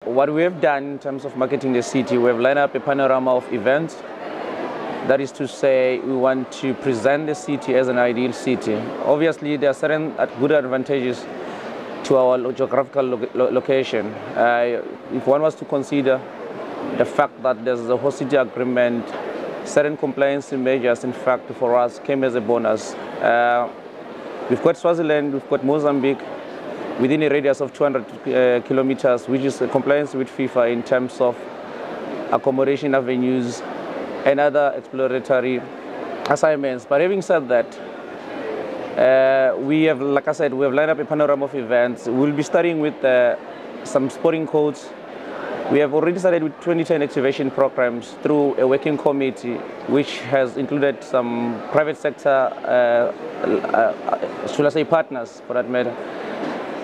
What we have done in terms of marketing the city, we have lined up a panorama of events. That is to say, we want to present the city as an ideal city. Obviously, there are certain good advantages to our geographical location. If one was to consider the fact that there's a host city agreement, certain compliance measures, in fact, for us came as a bonus. We've got Swaziland, we've got Mozambique, within a radius of 200 kilometers, which is compliance with FIFA in terms of accommodation avenues and other exploratory assignments. But having said that, we have, like I said, we have lined up a panorama of events. We'll be starting with some sporting codes. We have already started with 2010 activation programs through a working committee, which has included some private sector, should I say, partners for that matter.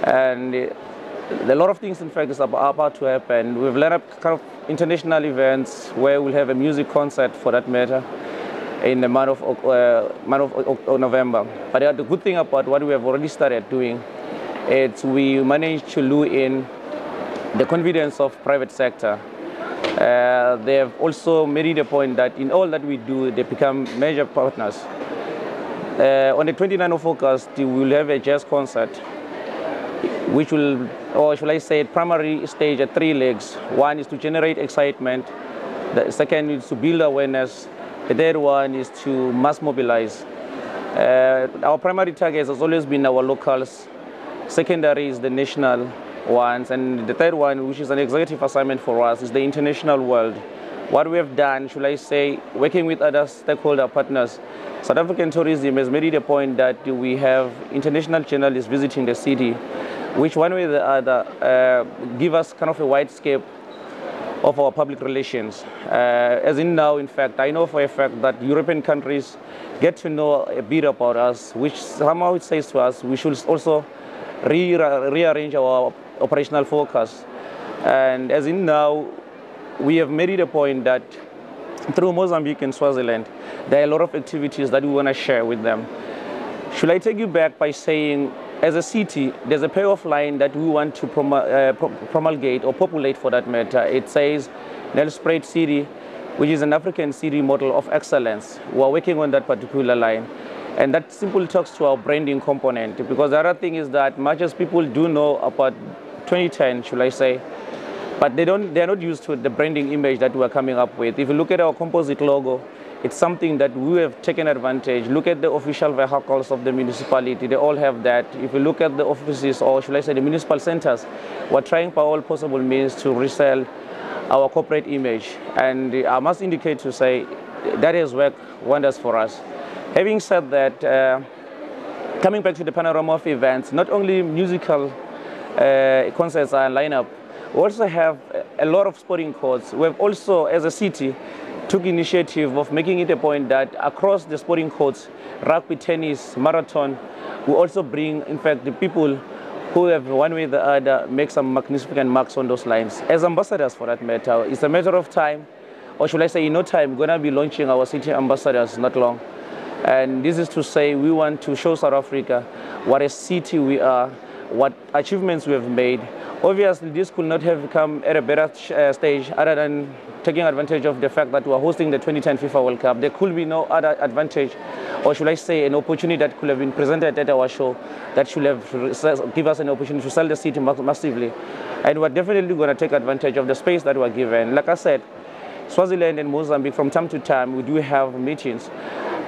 And a lot of things, in fact, is about to happen. We've lined up kind of international events where we'll have a music concert, for that matter, in the month of November. But the good thing about what we have already started doing is we managed to lure in the confidence of private sector. They have also made the point that in all that we do, they become major partners. On the 29th of August, we will have a jazz concert, which will, or should I say, primary stage at 3 legs. One is to generate excitement. The second is to build awareness. The third one is to mass mobilize. Our primary target has always been our locals. Secondary is the national ones. And the third one, which is an executive assignment for us, is the international world. What we have done, should I say, working with other stakeholder partners, South African tourism has made it a point that we have international journalists visiting the city, which one way or the other give us kind of a wide scape of our public relations. As in now, in fact, I know for a fact that European countries get to know a bit about us, which somehow it says to us we should also rearrange our operational focus. And as in now, we have made it a point that through Mozambique and Swaziland, there are a lot of activities that we want to share with them. Should I take you back by saying, as a city, there's a payoff line that we want to promulgate or populate, for that matter. It says Nelspruit City, which is an African city model of excellence. We're working on that particular line. And that simply talks to our branding component, because the other thing is that much as people do know about 2010, should I say, but they're not used to the branding image that we're coming up with. If you look at our composite logo, it's something that we have taken advantage. Look at the official vehicles of the municipality, they all have that. If you look at the offices, or should I say the municipal centers, we're trying by all possible means to resell our corporate image. And I must indicate to say that has worked wonders for us. Having said that, coming back to the panorama of events, not only musical concerts are lined up, we also have a lot of sporting courts. We have also, as a city, took initiative of making it a point that across the sporting courts, rugby, tennis, marathon, we also bring, in fact, the people who have one way or the other make some magnificent marks on those lines. As ambassadors, for that matter, it's a matter of time, or should I say in no time, we're going to be launching our city ambassadors not long. And this is to say we want to show South Africa what a city we are, what achievements we have made. Obviously, this could not have come at a better stage other than taking advantage of the fact that we are hosting the 2010 FIFA World Cup. There could be no other advantage, or should I say an opportunity that could have been presented at our show that should have give us an opportunity to sell the city massively. And we're definitely going to take advantage of the space that we're given. Like I said, Swaziland and Mozambique, from time to time, we do have meetings,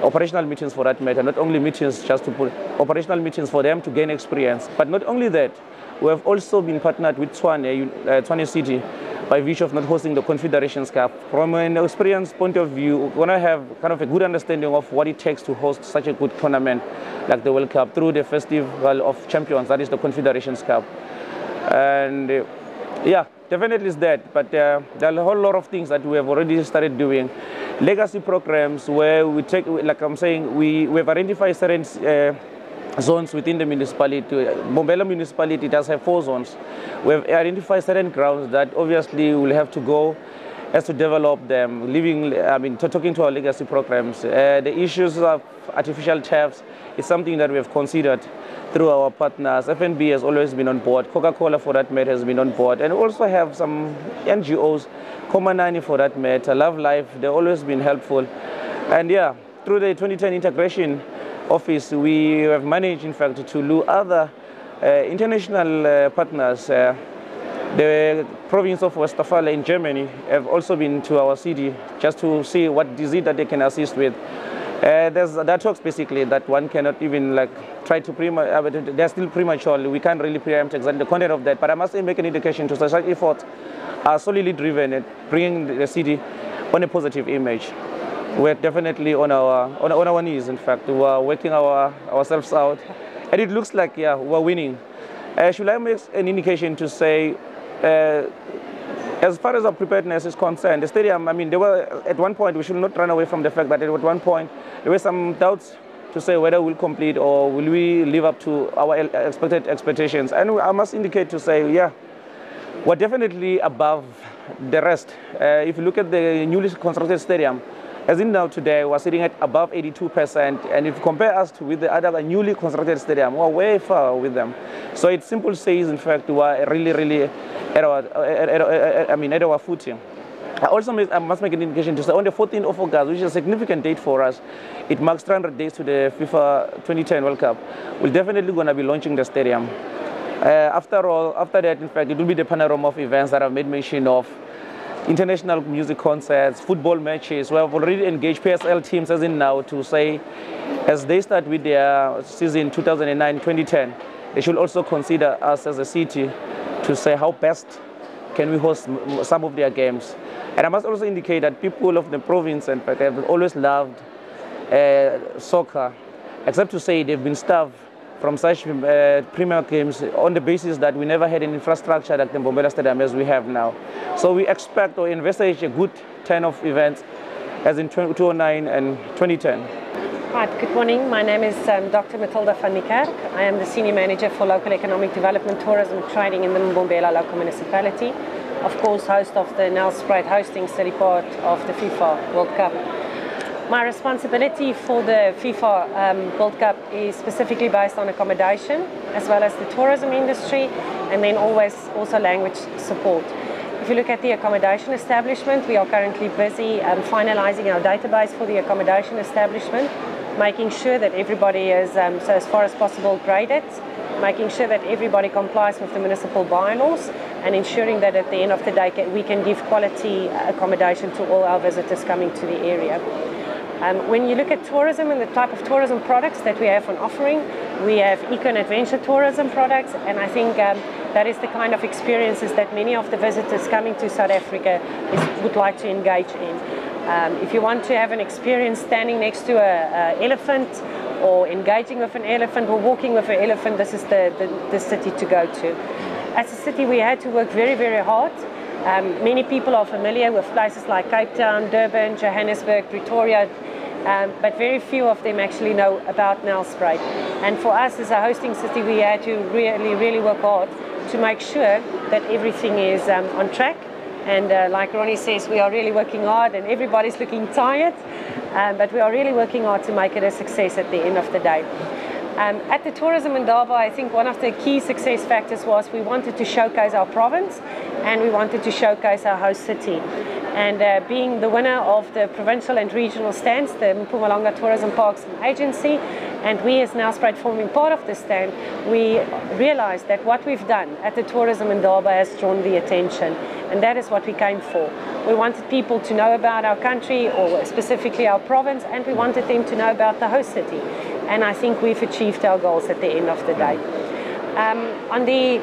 operational meetings for that matter, not only meetings just to put operational meetings for them to gain experience. But not only that, we have also been partnered with Tshwane City by virtue of not hosting the Confederations Cup. From an experience point of view, we're going to have kind of a good understanding of what it takes to host such a good tournament like the World Cup through the Festival of Champions, that is the Confederations Cup. And yeah, definitely is that. But there are a whole lot of things that we have already started doing. Legacy programs where we take, like I'm saying, we have identified certain zones within the municipality. Mbombela municipality does have 4 zones. We have identified certain grounds that obviously we'll have to go as to develop them, talking to our legacy programs. The issues of artificial turfs is something that we have considered through our partners. F&B has always been on board. Coca-Cola, for that matter, has been on board. And we also have some NGOs, Komanani, for that matter, Love Life, they've always been helpful. And yeah, through the 2010 Integration Office, we have managed, in fact, to lure other international partners. The province of Westphalia in Germany have also been to our city just to see what disease that they can assist with. There talks basically that one cannot even try to they're still premature. We can't really preempt exactly the content of that. But I must say, make an indication to such efforts are solely driven at bringing the city on a positive image. We're definitely on our knees. In fact, we are working ourselves out, and it looks like we're winning. Should I make an indication to say, as far as our preparedness is concerned, the stadium, I mean, there were at one point, we should not run away from the fact that at one point there were some doubts to say whether we'll complete or will we live up to our expectations. And I must indicate to say, yeah, we're definitely above the rest. If you look at the newly constructed stadium, as in now today, we're sitting at above 82%. And if you compare us with the other newly constructed stadium, we're way far with them. So it simply says, in fact, we're really at our footing. I must make an indication to say on the 14th of August, which is a significant date for us, it marks 300 days to the FIFA 2010 World Cup. We're definitely going to be launching the stadium. After that, in fact, it will be the panorama of events that I've made mention of. International music concerts, football matches. We have already engaged PSL teams as in now to say, as they start with their season 2009-2010, they should also consider us as a city to say how best can we host some of their games. And I must also indicate that people of the province, in fact, have always loved soccer, except to say they've been starved from such premier games on the basis that we never had an infrastructure like the Mbombela Stadium as we have now. So we expect or envisage a good 10 of events as in 2009 and 2010. Right, good morning. My name is Dr. Matilda van Niekerk. I am the Senior Manager for Local Economic Development, Tourism and Trading in the Mbombela local municipality. Of course, host of the Nelspruit hosting city part of the FIFA World Cup. My responsibility for the FIFA World Cup is specifically based on accommodation, as well as the tourism industry, and then always also language support. If you look at the accommodation establishment, we are currently busy finalizing our database for the accommodation establishment, making sure that everybody is, so as far as possible, graded, making sure that everybody complies with the municipal bylaws, and ensuring that at the end of the day we can give quality accommodation to all our visitors coming to the area. When you look at tourism and the type of tourism products that we have on offering, we have eco and adventure tourism products, and I think that is the kind of experiences that many of the visitors coming to South Africa would like to engage in. If you want to have an experience standing next to an elephant, or engaging with an elephant, or walking with an elephant, this is the city to go to. As a city, we had to work very hard. Many people are familiar with places like Cape Town, Durban, Johannesburg, Pretoria, but very few of them actually know about Nelspruit. And for us as a hosting city, we had to really work hard to make sure that everything is on track. And like Ronnie says, we are really working hard, and everybody's looking tired, but we are really working hard to make it a success at the end of the day. At the Tourism Indaba, I think one of the key success factors was we wanted to showcase our province, and we wanted to showcase our host city. And being the winner of the provincial and regional stands, the Mpumalanga Tourism Parks and Agency, and we as Nelspruit forming part of the stand, we realized that what we've done at the Tourism Indaba has drawn the attention, and that is what we came for. We wanted people to know about our country, or specifically our province, and we wanted them to know about the host city. And I think we've achieved our goals at the end of the day.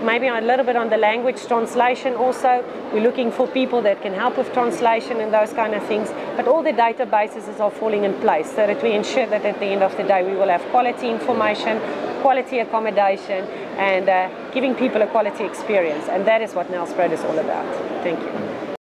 Maybe a little bit on the language translation also, we're looking for people that can help with translation and those kind of things, but all the databases are falling in place so that we ensure that at the end of the day we will have quality information, quality accommodation, and giving people a quality experience, and that is what Nelspruit is all about. Thank you.